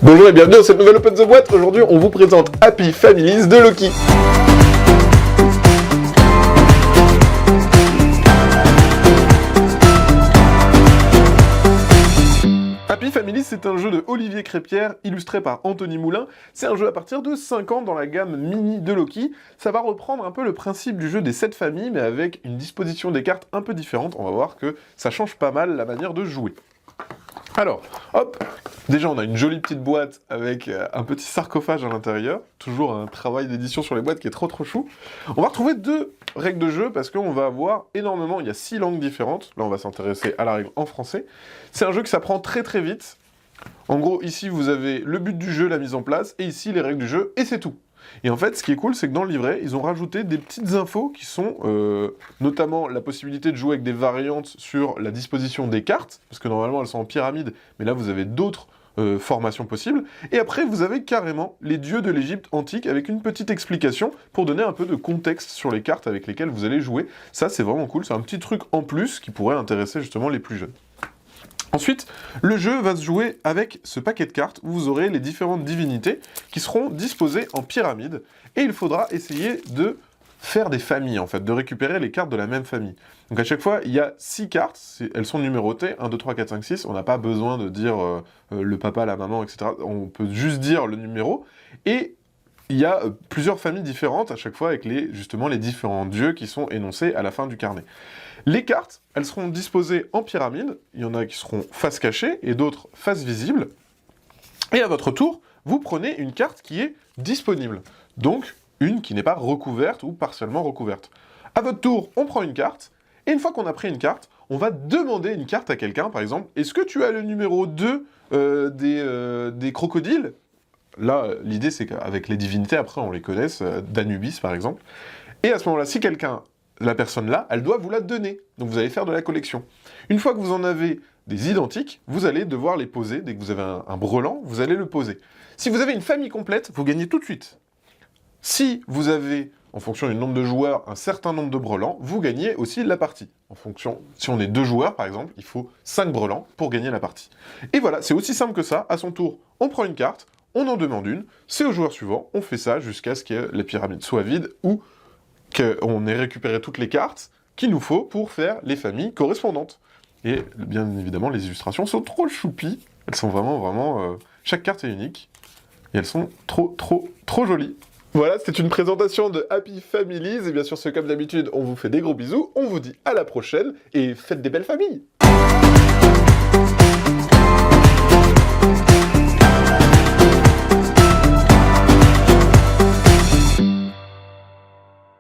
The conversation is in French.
Bonjour et bienvenue dans cette nouvelle Open the Boîte. Aujourd'hui, on vous présente Happy Families de Loki. Happy Families, c'est un jeu de Olivier Crépierre, illustré par Anthony Moulin. C'est un jeu à partir de 5 ans dans la gamme mini de Loki. Ça va reprendre un peu le principe du jeu des 7 familles, mais avec une disposition des cartes un peu différente. On va voir que ça change pas mal la manière de jouer. Alors, hop, déjà on a une jolie petite boîte avec un petit sarcophage à l'intérieur, toujours un travail d'édition sur les boîtes qui est trop chou. On va retrouver 2 règles de jeu parce qu'on va avoir énormément, il y a 6 langues différentes, là on va s'intéresser à la règle en français. C'est un jeu qui s'apprend très vite. En gros, ici vous avez le but du jeu, la mise en place, et ici les règles du jeu, et c'est tout. Et en fait, ce qui est cool, c'est que dans le livret, ils ont rajouté des petites infos qui sont notamment la possibilité de jouer avec des variantes sur la disposition des cartes, parce que normalement elles sont en pyramide, mais là vous avez d'autres formations possibles. Et après, vous avez carrément les dieux de l'Égypte antique avec une petite explication pour donner un peu de contexte sur les cartes avec lesquelles vous allez jouer. Ça, c'est vraiment cool, c'est un petit truc en plus qui pourrait intéresser justement les plus jeunes. Ensuite, le jeu va se jouer avec ce paquet de cartes où vous aurez les différentes divinités qui seront disposées en pyramide et il faudra essayer de faire des familles en fait, de récupérer les cartes de la même famille. Donc à chaque fois, il y a 6 cartes, elles sont numérotées, 1, 2, 3, 4, 5, 6, on n'a pas besoin de dire le papa, la maman, etc. On peut juste dire le numéro et il y a plusieurs familles différentes à chaque fois avec justement les différents dieux qui sont énoncés à la fin du carnet. Les cartes, elles seront disposées en pyramide, il y en a qui seront face cachée et d'autres face visible. Et à votre tour, vous prenez une carte qui est disponible, donc une qui n'est pas recouverte ou partiellement recouverte. À votre tour, on prend une carte, et une fois qu'on a pris une carte, on va demander une carte à quelqu'un, par exemple, est-ce que tu as le numéro 2 des crocodiles ? Là, l'idée, c'est qu'avec les divinités, après, on les connaisse, d'Anubis, par exemple. Et à ce moment-là, si la personne là, elle doit vous la donner. Donc vous allez faire de la collection. Une fois que vous en avez des identiques, vous allez devoir les poser. Dès que vous avez un brelan, vous allez le poser. Si vous avez une famille complète, vous gagnez tout de suite. Si vous avez, en fonction du nombre de joueurs, un certain nombre de brelans, vous gagnez aussi la partie. En fonction, si on est 2 joueurs, par exemple, il faut 5 brelans pour gagner la partie. Et voilà, c'est aussi simple que ça. À son tour, on prend une carte, on en demande une, c'est au joueur suivant, on fait ça jusqu'à ce que la pyramide soit vide ou qu'on ait récupéré toutes les cartes qu'il nous faut pour faire les familles correspondantes. Et bien évidemment, les illustrations sont trop choupies, elles sont vraiment... chaque carte est unique, et elles sont trop jolies. Voilà, c'était une présentation de Happy Families, et bien sûr, c'est comme d'habitude, on vous fait des gros bisous, on vous dit à la prochaine, et faites des belles familles!